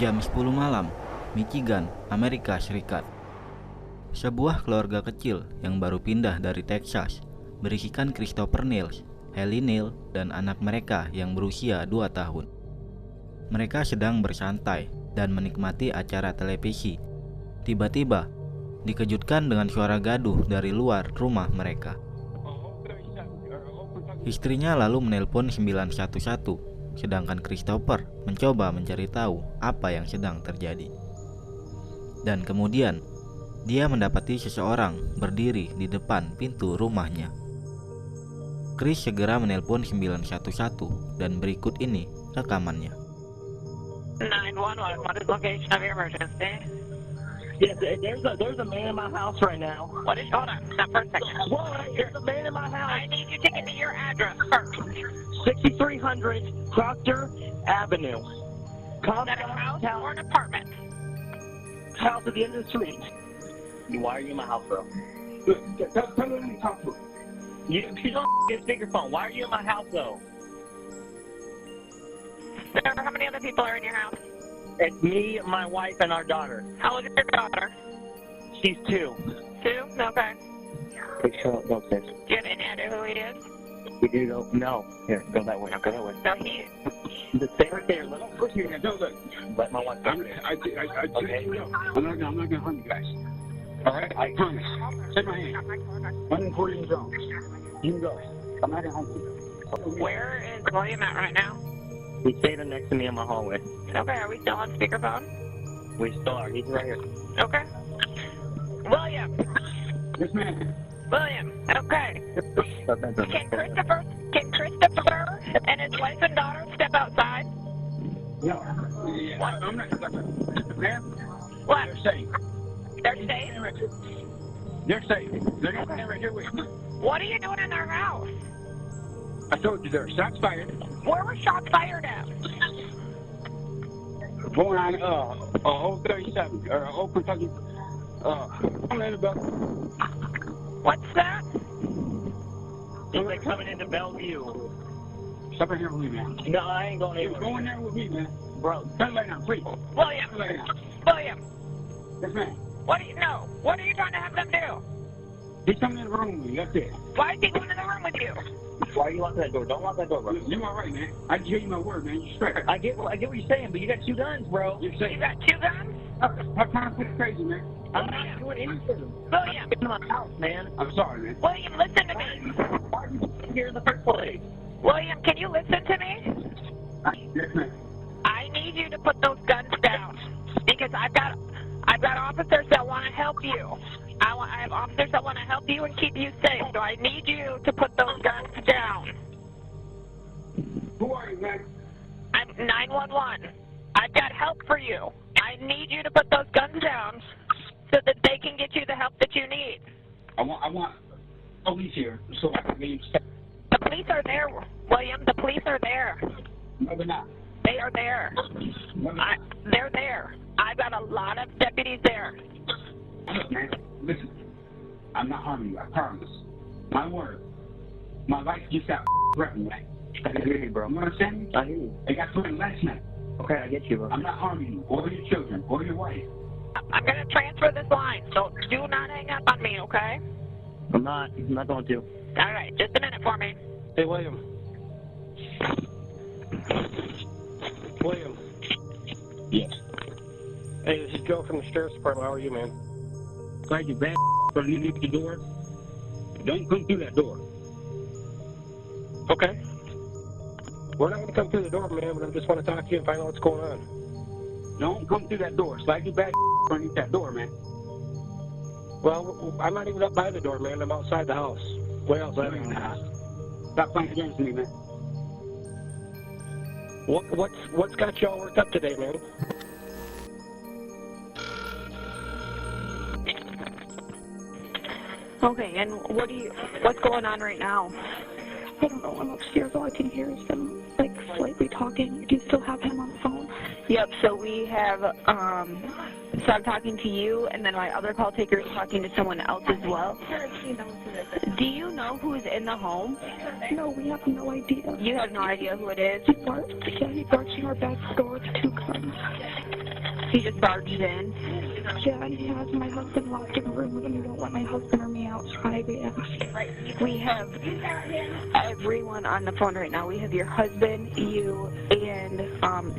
Jam 10 malam, Michigan, Amerika Serikat. Sebuah keluarga kecil yang baru pindah dari Texas berisikan Christopher Niels, Haley Neal, dan anak mereka yang berusia 2 tahun. Mereka sedang bersantai dan menikmati acara televisi. Tiba-tiba, dikejutkan dengan suara gaduh dari luar rumah mereka. Istrinya lalu menelpon 911, sedangkan Christopher mencoba mencari tahu apa yang sedang terjadi. Dan kemudian, dia mendapati seseorang berdiri di depan pintu rumahnya. Chris segera menelpon 911 dan berikut ini rekamannya. 911, what is location of your emergency? Yeah, there's a man in my house right now. What is, hold on, stop for a second. What? There's a man in my house. I need you to give me your address first. 6300 Proctor Avenue. Is that a house or an apartment? House at the end of the street. Why are you in my house, bro? Tell me to talk to him. You don't get speakerphone. Why are you in my house, though? Sir, how many other people are in your house? It's me, my wife, and our daughter. How old is your daughter? She's 2. 2? Okay. Please shut up, don't say. Do you have any idea who he is? We do go. No. Here, go that way. Now go that way. No, he... Stay right there. Let him push you. Don't look. Let my wife go. Okay. I'm not gonna harm you guys. All right, I promise. Take my hand. 140 years old. You can go. I'm not gonna harm you. Where is William at right now? He's standing next to me in my hallway. Okay, are we still on speakerphone? We still are. He's right here. Okay. William! Yes, ma'am. William, okay. Can Christopher and his wife and daughter step outside? No. Yeah, I'm not. Ma'am? What? They're safe. They're safe? They're safe. They're gonna stand right here with me. What are you doing in their house? I told you there. Shots fired. Where were shots fired at? Going on, Old 37, or Old Kentucky, What's that? He's like coming into Bellevue. Stop right here with me, man. No, I ain't going You're anywhere. going there with me, man. Bro, Turn right now, please. William! Turn right now. William! Yes, ma'am. What do you know? What are you trying to have them do? He's coming in the room with me. That's it. Why is he going in the room with you? why are you locking that door? Don't lock that door, bro. You all right, man? I just gave you my word, man. You straight. I get what you're saying, but you got 2 guns, bro. You're You safe. got 2 guns? I'm trying to put it crazy, man. I'm not doing anything. William! Get in my house, man. I'm sorry, man. William, listen to me! Why are you here in the first place? William, can you listen to me? Yes, ma'am. I need you to put those guns down because I've got officers that want to help you. I have officers that want to help you and keep you safe. So I need you to put those guns down. Who are you, man? I'm 911. I've got help for you. I need you to put those guns down so that they can get you the help that you need. I want police here so I can get you safe. The police are there, William. The police are there. No, they're not. They are there. No, they're not. They're there. I've got a lot of deputies there. Look, man, listen. I'm not harming you, I promise. My word. My life just got threatened, man. I hear you, bro. You understand me? I hear you. I got threatened last night. Okay, I get you, bro. I'm not harming you, or your children, or your wife. I'm going to transfer this line, so do not hang up on me, okay? I'm not going to. All right, just a minute for me. Hey, William. William. Yes. Hey, this is Joe from the Sheriff's Department. How are you, man? Glad you bad for you leave the door. Don't come through that door. Okay. We're not going to come through the door, man, but I just want to talk to you and find out what's going on. Don't come through that door. Slide your back underneath that door, man. Well, I'm not even up by the door, man. I'm outside the house. Way outside the house. Stop playing games with me, man. What's got you all worked up today, man? Okay, and what's going on right now? I don't know, I'm upstairs, all I can hear is them, like, slightly talking. Do you still have him on the phone? Yep, so we have, so I'm talking to you, and then my other call taker is talking to someone else as well. Do you know who is in the home? No, we have no idea. You have no idea who it is? He barked in our back door with 2 guns. He just barged in. Yeah, and he has my husband locked in a room with him. You don't let my husband or me outside. We have everyone on the phone right now. We have your husband, you, and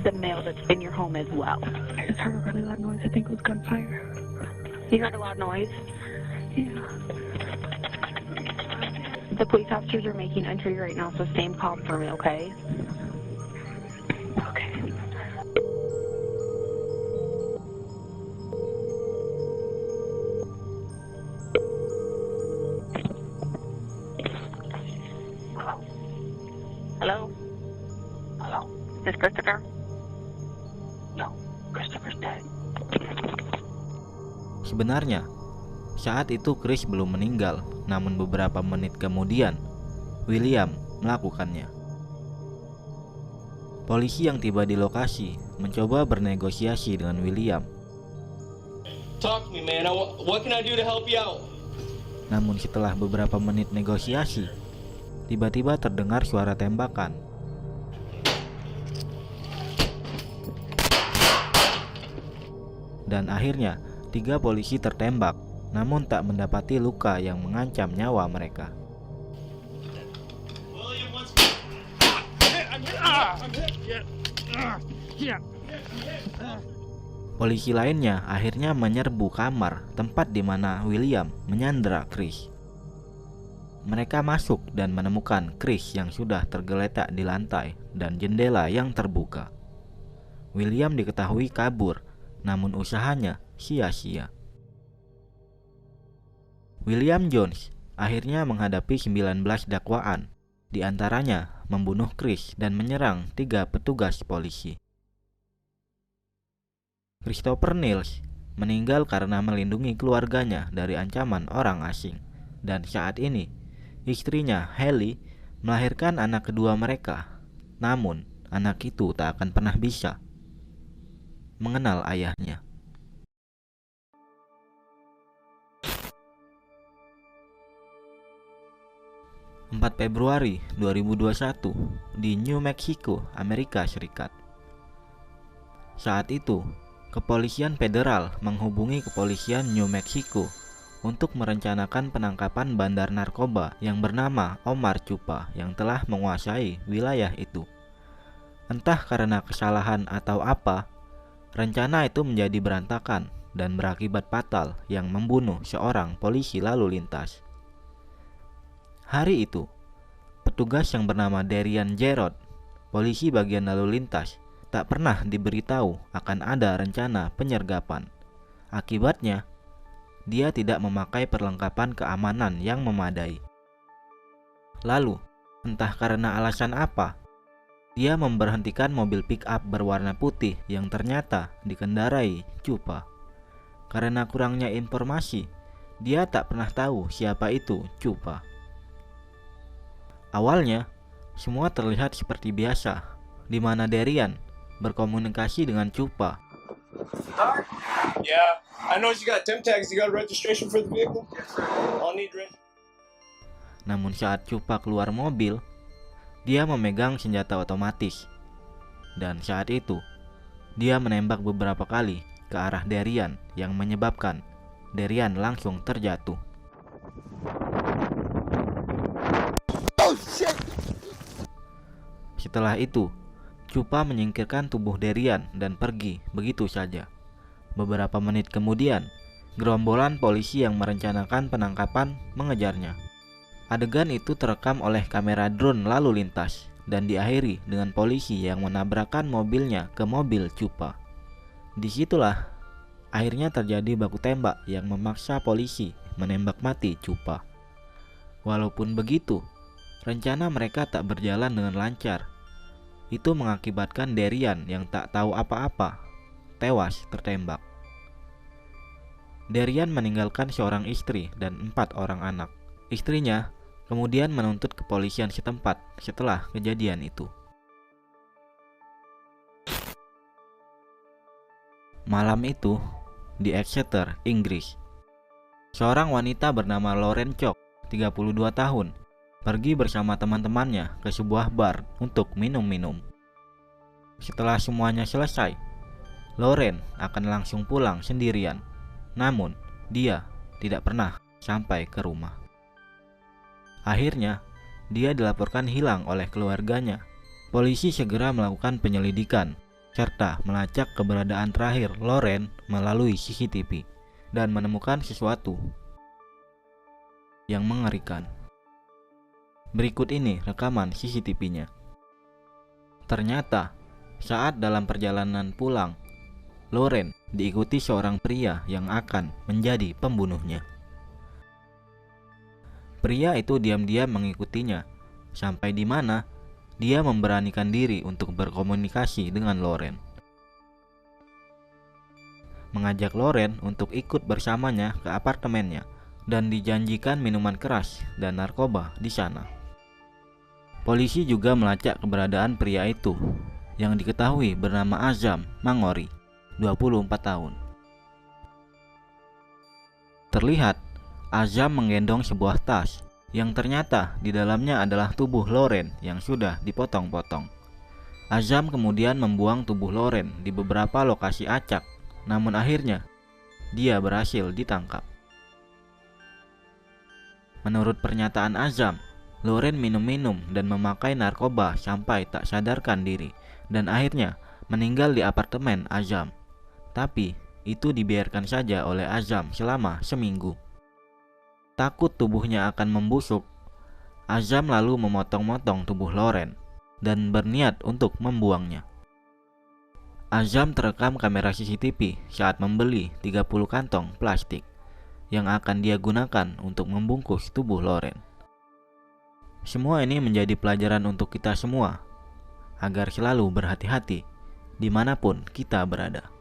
the male that's in your home as well. I just heard a really loud noise. I think it was gunfire. You heard a loud noise? Yeah. The police officers are making entry right now, so stay calm for me, okay? Okay. Hello? Hello? Is Christopher? No, Christopher's dead. Sebenarnya, saat itu Chris belum meninggal, namun beberapa menit kemudian, William melakukannya. Polisi yang tiba di lokasi mencoba bernegosiasi dengan William. Talk to me, man. What can I do to help you out? Namun setelah beberapa menit negosiasi, tiba-tiba terdengar suara tembakan. Dan akhirnya 3 polisi tertembak, namun tak mendapati luka yang mengancam nyawa mereka. Polisi lainnya akhirnya menyerbu kamar tempat di mana William menyandra Chris. Mereka masuk dan menemukan Chris yang sudah tergeletak di lantai dan jendela yang terbuka. William diketahui kabur, namun usahanya sia-sia. William Jones akhirnya menghadapi 19 dakwaan, di antaranya membunuh Chris dan menyerang 3 petugas polisi. Christopher Niels meninggal karena melindungi keluarganya dari ancaman orang asing, dan saat ini istrinya Haley melahirkan anak kedua mereka. Namun anak itu tak akan pernah bisa mengenal ayahnya. Februari 2021 di New Mexico, Amerika Serikat. Saat itu, kepolisian federal menghubungi kepolisian New Mexico untuk merencanakan penangkapan bandar narkoba yang bernama Omar Chupa yang telah menguasai wilayah itu. Entah karena kesalahan atau apa, rencana itu menjadi berantakan dan berakibat fatal yang membunuh seorang polisi lalu lintas. Hari itu, petugas yang bernama Darian Jarrod, polisi bagian lalu lintas, tak pernah diberitahu akan ada rencana penyergapan. Akibatnya, dia tidak memakai perlengkapan keamanan yang memadai. Lalu, entah karena alasan apa, dia memberhentikan mobil pick-up berwarna putih yang ternyata dikendarai Chupa. Karena kurangnya informasi, dia tak pernah tahu siapa itu Chupa. Awalnya, semua terlihat seperti biasa, di mana Darian berkomunikasi dengan Chupa. Yeah, I know you got temp tags. You got registration for the vehicle? Yes, sir. I'll need Namun saat Chupa keluar mobil, dia memegang senjata otomatis. Dan saat itu, dia menembak beberapa kali ke arah Darian yang menyebabkan Darian langsung terjatuh. Setelah itu, Chupa menyingkirkan tubuh Darian dan pergi begitu saja. Beberapa menit kemudian, gerombolan polisi yang merencanakan penangkapan mengejarnya. Adegan itu terekam oleh kamera drone lalu lintas dan diakhiri dengan polisi yang menabrakkan mobilnya ke mobil Chupa. Disitulah akhirnya terjadi baku tembak yang memaksa polisi menembak mati Chupa. Walaupun begitu, rencana mereka tak berjalan dengan lancar. Itu mengakibatkan Darian yang tak tahu apa-apa tewas tertembak. Darian meninggalkan seorang istri dan 4 orang anak. Istrinya kemudian menuntut kepolisian setempat setelah kejadian itu. Malam itu, di Exeter, Inggris, seorang wanita bernama Lauren Chock, 32 tahun, pergi bersama teman-temannya ke sebuah bar untuk minum-minum. Setelah semuanya selesai, Loren akan langsung pulang sendirian. Namun, dia tidak pernah sampai ke rumah. Akhirnya, dia dilaporkan hilang oleh keluarganya. Polisi segera melakukan penyelidikan serta melacak keberadaan terakhir Loren melalui CCTV dan menemukan sesuatu yang mengerikan. Berikut ini rekaman CCTV-nya. Ternyata, saat dalam perjalanan pulang, Loren diikuti seorang pria yang akan menjadi pembunuhnya. Pria itu diam-diam mengikutinya, sampai di mana dia memberanikan diri untuk berkomunikasi dengan Loren. Mengajak Loren untuk ikut bersamanya ke apartemennya dan dijanjikan minuman keras dan narkoba di sana. Polisi juga melacak keberadaan pria itu yang diketahui bernama Azam Mangori, 24 tahun. Terlihat Azam menggendong sebuah tas yang ternyata di dalamnya adalah tubuh Loren yang sudah dipotong-potong. Azam kemudian membuang tubuh Loren di beberapa lokasi acak, namun akhirnya dia berhasil ditangkap. Menurut pernyataan Azam, Loren minum-minum dan memakai narkoba sampai tak sadarkan diri dan akhirnya meninggal di apartemen Azam. Tapi itu dibiarkan saja oleh Azam selama seminggu. Takut tubuhnya akan membusuk, Azam lalu memotong-motong tubuh Loren dan berniat untuk membuangnya. Azam terekam kamera CCTV saat membeli 30 kantong plastik yang akan dia gunakan untuk membungkus tubuh Loren. Semua ini menjadi pelajaran untuk kita semua, agar selalu berhati-hati dimanapun kita berada.